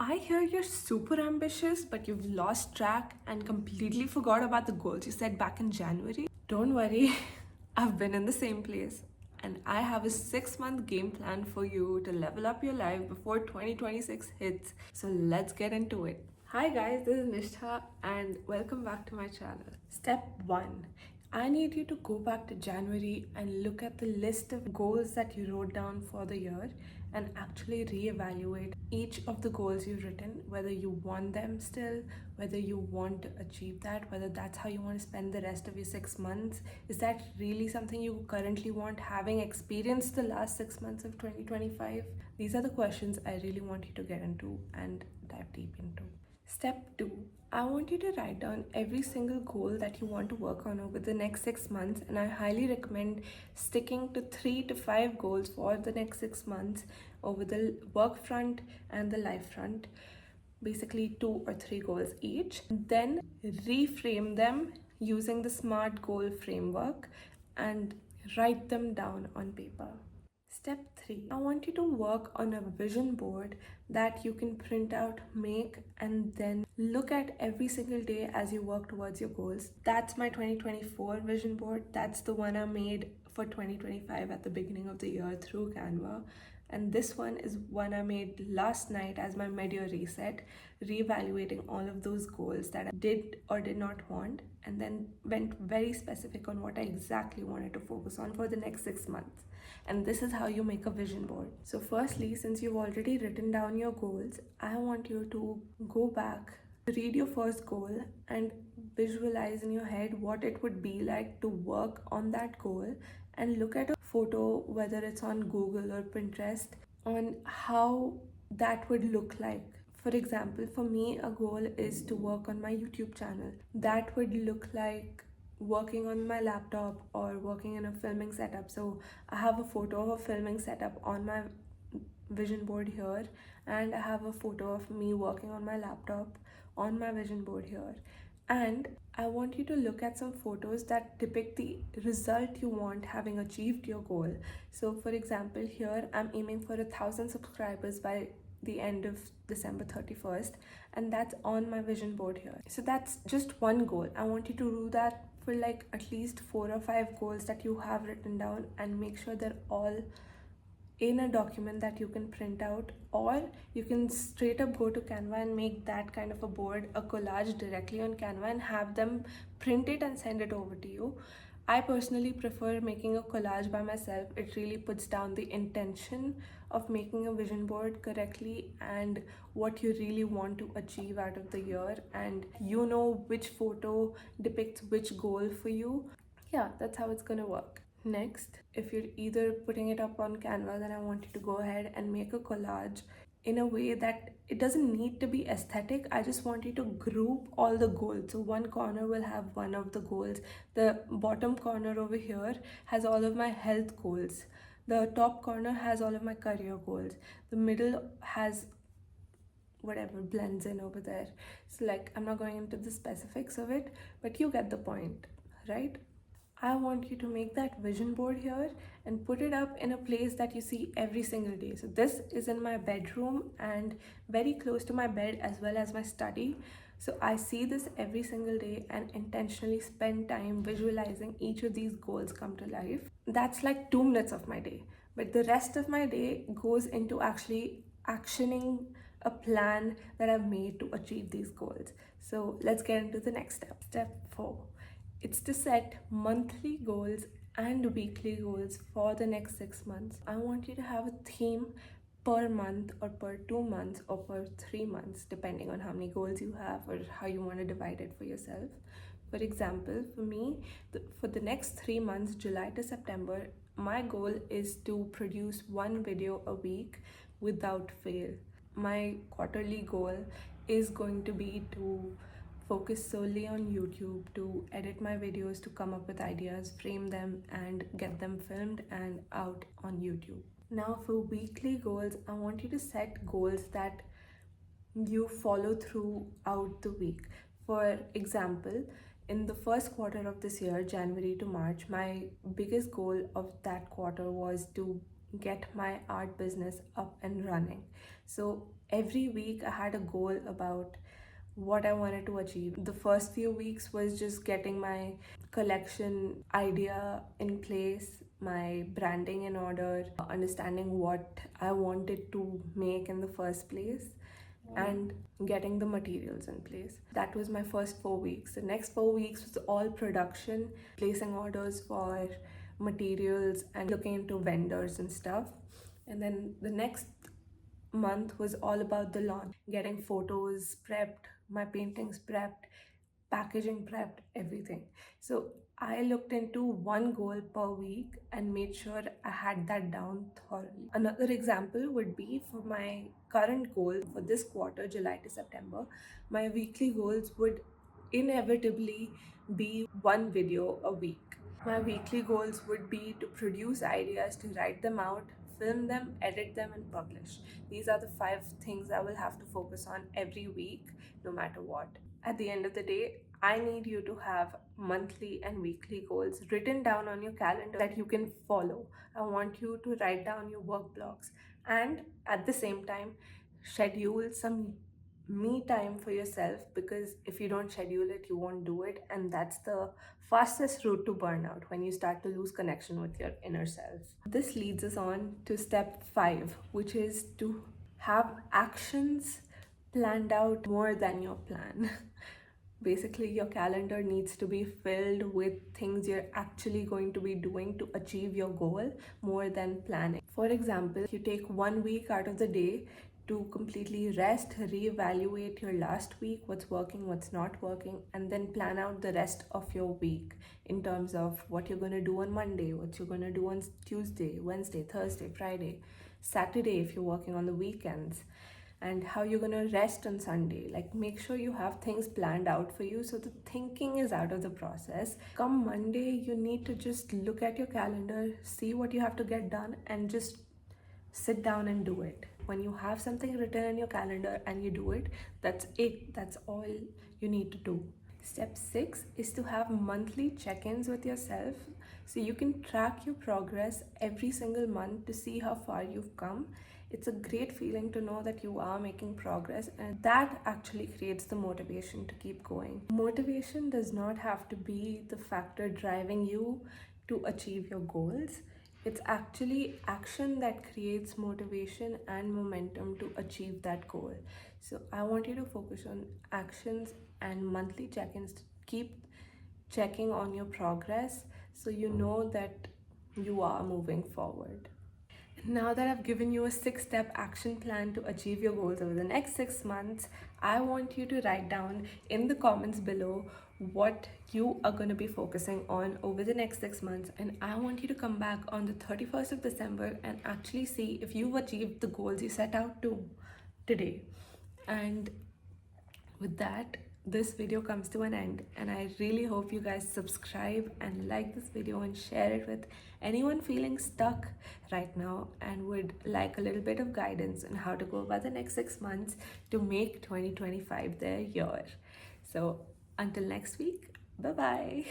I hear you're super ambitious, but you've lost track and completely forgot about the goals you set back in January. Don't worry, I've been in the same place. And I have a 6-month game plan for you to level up your life before 2026 hits. So let's get into it. Hi guys, this is Nishtha and welcome back to my channel. Step 1. I need you to go back to January and look at the list of goals that you wrote down for the year and actually reevaluate each of the goals you've written, whether you want them still, whether you want to achieve that, whether that's how you want to spend the rest of your 6 months. Is that really something you currently want, having experienced the last 6 months of 2025? These are the questions I really want you to get into and dive deep into. Step 2. I want you to write down every single goal that you want to work on over the next 6 months, and I highly recommend sticking to 3 to 5 goals for the next 6 months over the work front and the life front. Basically, 2 or 3 goals each. Then reframe them using the SMART goal framework and write them down on paper. Step 3. I want you to work on a vision board that you can print out, make, and then look at every single day as you work towards your goals. That's my 2024 vision board. That's the one I made for 2025 at the beginning of the year through Canva. And this one is one I made last night as my mid-year reset, reevaluating all of those goals that I did or did not want, and then went very specific on what I exactly wanted to focus on for the next 6 months. And this is how you make a vision board. So firstly, since you've already written down your goals, I want you to go back, read your first goal and visualize in your head what it would be like to work on that goal, and look at a photo, whether it's on Google or Pinterest, on how that would look like. For example, for me, a goal is to work on my YouTube channel. That would look like working on my laptop or working in a filming setup. So I have a photo of a filming setup on my vision board here, and I have a photo of me working on my laptop on my vision board here. And I want you to look at some photos that depict the result you want having achieved your goal. So for example, here I'm aiming for 1,000 subscribers by the end of December 31st, and that's on my vision board here. So that's just one goal. I want you to do that for like at least 4 or 5 goals that you have written down, and make sure they're all in a document that you can print out, or you can straight up go to Canva and make that kind of a board, a collage directly on Canva, and have them print it and send it over to you. I personally prefer making a collage by myself. It really puts down the intention of making a vision board correctly and what you really want to achieve out of the year, and you know which photo depicts which goal for you. Yeah, that's how it's gonna work. Next, if you're either putting it up on Canva, then I want you to go ahead and make a collage in a way that it doesn't need to be aesthetic. I just want you to group all the goals. So one corner will have one of the goals. The bottom corner over here has all of my health goals. The top corner has all of my career goals. The middle has whatever blends in over there. So like, I'm not going into the specifics of it, but you get the point, right? I want you to make that vision board here and put it up in a place that you see every single day. So this is in my bedroom and very close to my bed as well as my study. So I see this every single day and intentionally spend time visualizing each of these goals come to life. That's like 2 minutes of my day. But the rest of my day goes into actually actioning a plan that I've made to achieve these goals. So let's get into the next step. Step 4. It's to set monthly goals and weekly goals for the next 6 months. I want you to have a theme per month or per 2 months or per 3 months, depending on how many goals you have or how you want to divide it for yourself. For example, for me, for the next 3 months, July to September, my goal is to produce one video a week without fail. My quarterly goal is going to be to focus solely on YouTube, to edit my videos, to come up with ideas, frame them, and get them filmed and out on YouTube. Now, for weekly goals, I want you to set goals that you follow throughout the week. For example, in the first quarter of this year, January to March, my biggest goal of that quarter was to get my art business up and running. So every week I had a goal about what I wanted to achieve. The first few weeks was just getting my collection idea in place, my branding in order, understanding what I wanted to make in the first place, and getting the materials in place. That was my first 4 weeks. The next 4 weeks was all production, placing orders for materials and looking into vendors and stuff. And then the next month was all about the launch, getting photos prepped, my paintings prepped, packaging prepped, everything. So I looked into one goal per week and made sure I had that down thoroughly. Another example would be for my current goal for this quarter, July to September, my weekly goals would inevitably be one video a week. My weekly goals would be to produce ideas, to write them out, film them, edit them, and publish. These are the 5 things I will have to focus on every week, no matter what. At the end of the day, I need you to have monthly and weekly goals written down on your calendar that you can follow. I want you to write down your work blocks and at the same time, schedule some me time for yourself, because if you don't schedule it, you won't do it. And that's the fastest route to burnout, when you start to lose connection with your inner self. This leads us on to step 5, which is to have actions planned out more than your plan. Basically, your calendar needs to be filled with things you're actually going to be doing to achieve your goal more than planning. For example, you take 1 week out of the day to completely rest, reevaluate your last week, what's working, what's not working, and then plan out the rest of your week in terms of what you're going to do on Monday, what you're going to do on Tuesday, Wednesday, Thursday, Friday, Saturday if you're working on the weekends, and how you're going to rest on Sunday. Like, make sure you have things planned out for you so the thinking is out of the process. Come Monday, you need to just look at your calendar, see what you have to get done, and just sit down and do it. When you have something written in your calendar and you do it, that's it. That's all you need to do. Step 6 is to have monthly check ins with yourself so you can track your progress every single month to see how far you've come. It's a great feeling to know that you are making progress, and that actually creates the motivation to keep going. Motivation does not have to be the factor driving you to achieve your goals. It's actually action that creates motivation and momentum to achieve that goal. So I want you to focus on actions and monthly check-ins to keep checking on your progress so you know that you are moving forward. Now that I've given you a 6-step action plan to achieve your goals over the next 6 months, I want you to write down in the comments below what you are going to be focusing on over the next 6 months. And I want you to come back on the 31st of December and actually see if you've achieved the goals you set out to today. And with that, this video comes to an end, and I really hope you guys subscribe and like this video and share it with anyone feeling stuck right now and would like a little bit of guidance on how to go about the next 6 months to make 2025 their year. So until next week, bye bye.